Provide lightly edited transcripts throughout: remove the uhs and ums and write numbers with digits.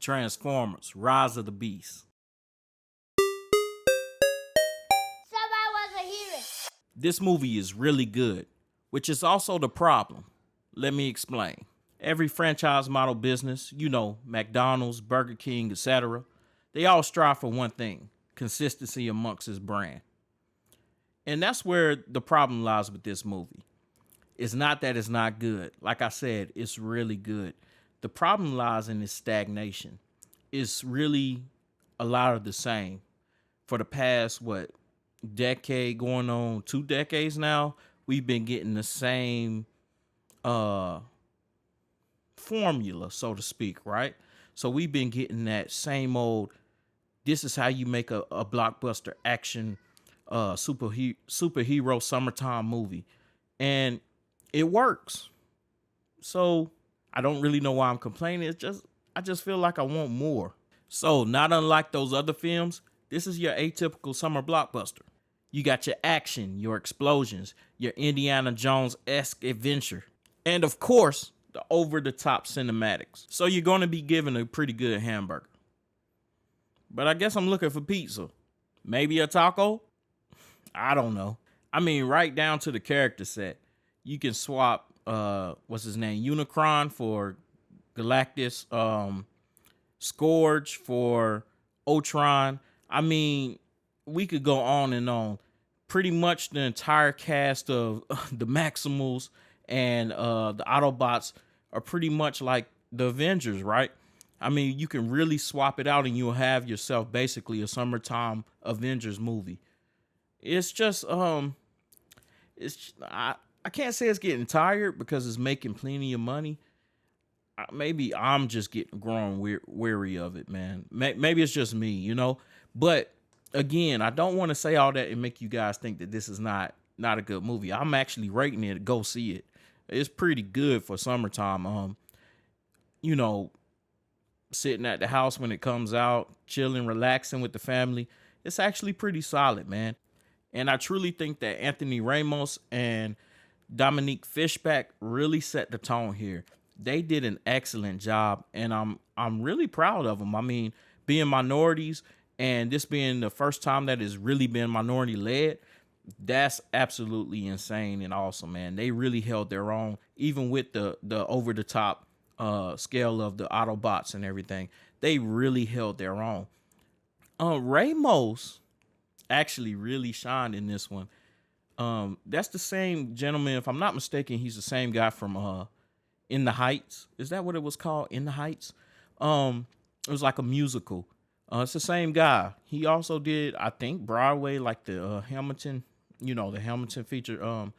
Transformers, Rise of the Beast. Somebody wasn't hearing. This movie is really good, which is also the problem. Let me explain. Every franchise model business, McDonald's, Burger King, etc., they all strive for one thing: consistency amongst its brand. And that's where the problem lies with this movie. It's not that it's not good. Like I said, it's really good. The problem lies in its stagnation. It's really a lot of the same. For the past, decade, going on 2 decades now, we've been getting the same formula, so to speak, right? So we've been getting that same old, this is how you make a blockbuster action superhero summertime movie. And it works. So I don't really know why I'm complaining. I just feel like I want more. So not unlike those other films, this is your atypical summer blockbuster. You got your action, your explosions, your Indiana Jones-esque adventure, and of course, the over-the-top cinematics. So you're going to be given a pretty good hamburger. But I guess I'm looking for pizza. Maybe a taco? I don't know. I mean, right down to the character set. You can swap, what's his name? Unicron for Galactus, Scourge for Ultron. I mean, we could go on and on. Pretty much the entire cast of the Maximals and the Autobots are pretty much like the Avengers, right? I mean, you can really swap it out and you'll have yourself basically a summertime Avengers movie. It's just, I can't say it's getting tired because it's making plenty of money. Maybe I'm just getting growing weary of it, man. Maybe it's just me, But again, I don't want to say all that and make you guys think that this is not a good movie. I'm actually rating it. Go see it. It's pretty good for summertime. Sitting at the house when it comes out, chilling, relaxing with the family. It's actually pretty solid, man. And I truly think that Anthony Ramos and Dominique Fishback really set the tone here. They did an excellent job, and I'm really proud of them. I mean, being minorities and this being the first time that has really been minority led, that's absolutely insane and awesome, man. They really held their own, even with the over the top scale of the Autobots and everything. They really held their own. Ramos actually really shined in this one. That's the same gentleman, if I'm not mistaken. He's the same guy from In the Heights. Is that what it was called? In the Heights. It was like a musical. It's the same guy. He also did, I think, Broadway, like the Hamilton, the Hamilton feature.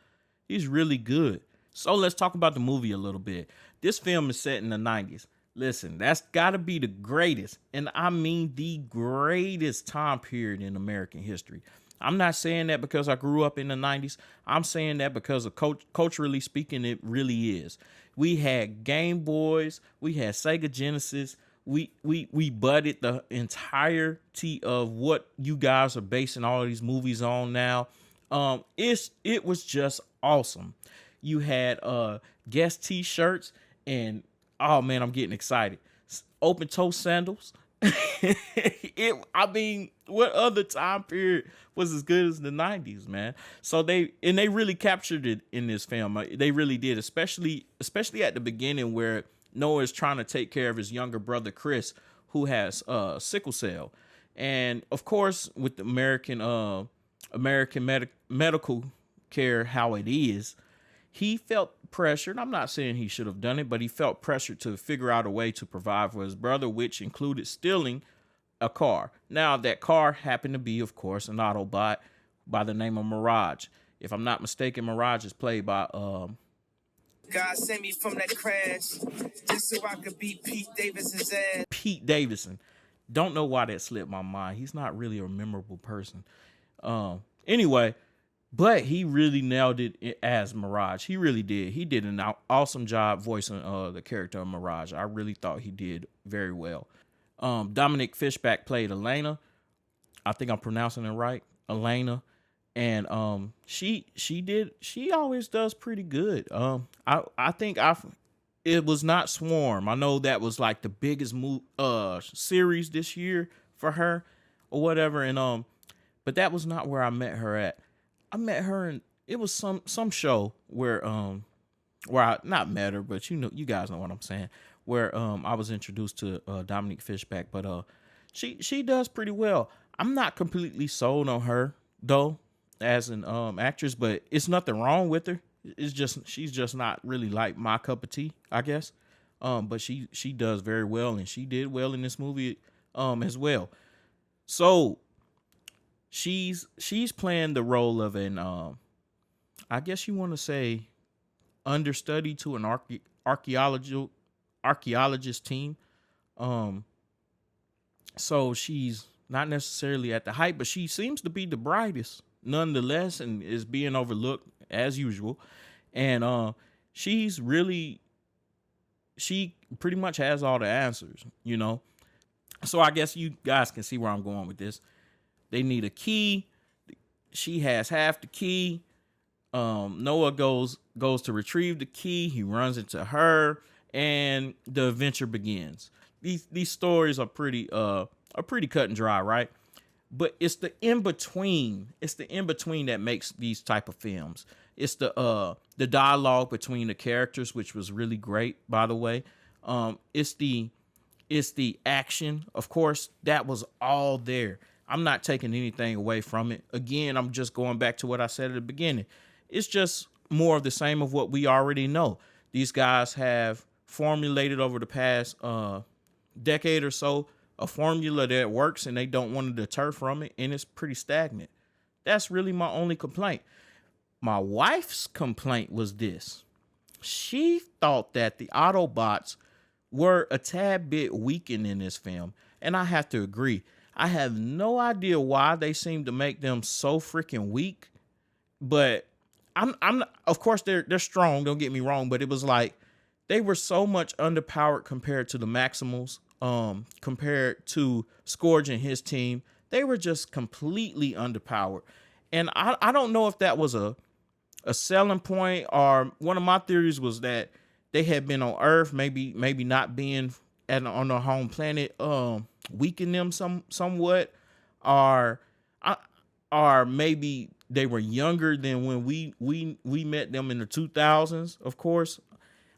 He's really good. So let's talk about the movie a little bit. This film is set in the 90s. Listen, that's got to be the greatest, and I mean the greatest time period in American history. I'm not saying that because I grew up in the 90s. I'm saying that because of culturally speaking, it really is. We had Game Boys. We had Sega Genesis. We budded the entirety of what you guys are basing all of these movies on now. It was just awesome. You had guest t-shirts and oh man, I'm getting excited. Open toe sandals. What other time period was as good as the 90s, man? So they really captured it in this film. They really did, especially at the beginning where Noah is trying to take care of his younger brother Chris, who has sickle cell, and of course with the American medical care how it is, he felt pressured. I'm not saying he should have done it, but he felt pressured to figure out a way to provide for his brother, which included stealing a car. Now, that car happened to be, of course, an Autobot by the name of Mirage. If I'm not mistaken, Mirage is played by God sent me from that crash just so I could beat Pete Davidson's ass. Pete Davidson. Don't know why that slipped my mind. He's not really a memorable person. Anyway, but he really nailed it as Mirage. He really did. He did an awesome job voicing the character of Mirage. I really thought he did very well. Dominic Fishback played Elena. I think I'm pronouncing it right. Elena. And she always does pretty good. I think it was not Swarm. I know that was like the biggest series this year for her or whatever. And but that was not where I met her at. I met her in, it was some show where I not met her, but you guys know what I'm saying. Where I was introduced to Dominique Fishback, but she does pretty well. I'm not completely sold on her though as an actress, but it's nothing wrong with her. It's just she's just not really like my cup of tea, I guess. But she does very well, and she did well in this movie as well. So she's playing the role of an I guess you want to say understudy to an archaeologist team. So she's not necessarily at the height, but she seems to be the brightest nonetheless, and is being overlooked as usual. And she pretty much has all the answers, you know. So I guess you guys can see where I'm going with this. They need a key. She has half the key. Noah goes to retrieve the key. He runs into her, and the adventure begins. These stories are pretty cut and dry, right? But it's the in between. It's the in between that makes these type of films. It's the dialogue between the characters, which was really great, by the way. It's the action. Of course, that was all there. I'm not taking anything away from it. Again, I'm just going back to what I said at the beginning. It's just more of the same of what we already know. These guys have formulated over the past decade or so a formula that works, and they don't want to deter from it, and it's pretty stagnant. That's really my only complaint. My wife's complaint was this. She thought that the Autobots were a tad bit weakened in this film, and I have to agree. I have no idea why they seem to make them so freaking weak, but I'm of course they're strong, don't get me wrong, but it was like they were so much underpowered compared to the Maximals, compared to Scourge and his team. They were just completely underpowered. And I don't know if that was a selling point, or one of my theories was that they had been on Earth, maybe not being on their home planet, weaken them somewhat, or maybe they were younger than when we met them in the 2000s. Of course,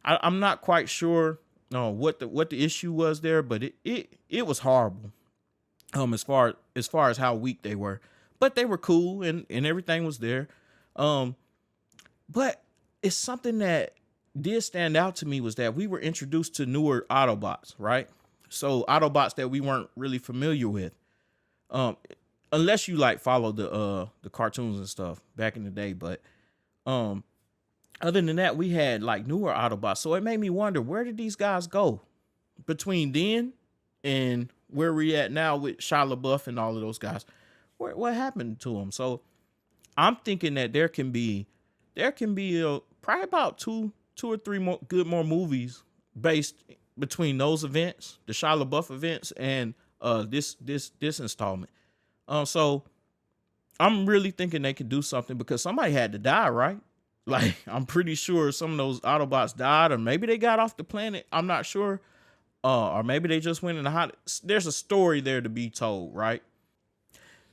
I'm not quite sure what the issue was there, but it was horrible. As far as how weak they were, but they were cool and everything was there. But it's something that did stand out to me was that we were introduced to newer Autobots, right? So Autobots that we weren't really familiar with, unless you like follow the cartoons and stuff back in the day. But other than that, we had like newer Autobots. So it made me wonder, where did these guys go between then and where we at now with Shia LaBeouf and all of those guys? What happened to them? So I'm thinking that there can be probably about two or three more movies based between those events, the Shia LaBeouf events, and this installment. So I'm really thinking they could do something, because somebody had to die, right? Like, I'm pretty sure some of those Autobots died, or maybe they got off the planet. I'm not sure. Or maybe they just went in the hot. There's a story there to be told, right?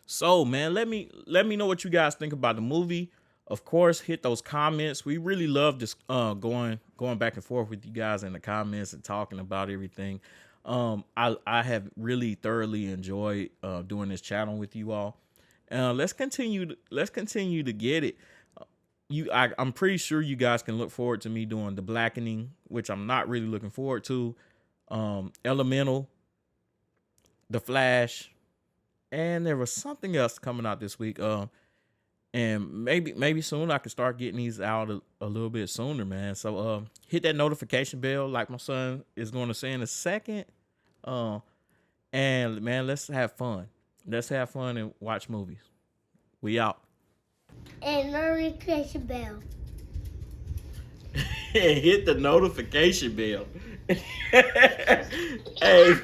So, man, let me know what you guys think about the movie. Of course, hit those comments. We really love this going back and forth with you guys in the comments and talking about everything. I have really thoroughly enjoyed doing this channel with you all. Let's continue to get it. I'm pretty sure you guys can look forward to me doing The Blackening, which I'm not really looking forward to. Elemental, The Flash, and there was something else coming out this week. And maybe soon I can start getting these out a little bit sooner, man. So hit that notification bell, like my son is going to say in a second. And man, let's have fun. Let's have fun and watch movies. We out. And notification bell. Hit the notification bell. Hey.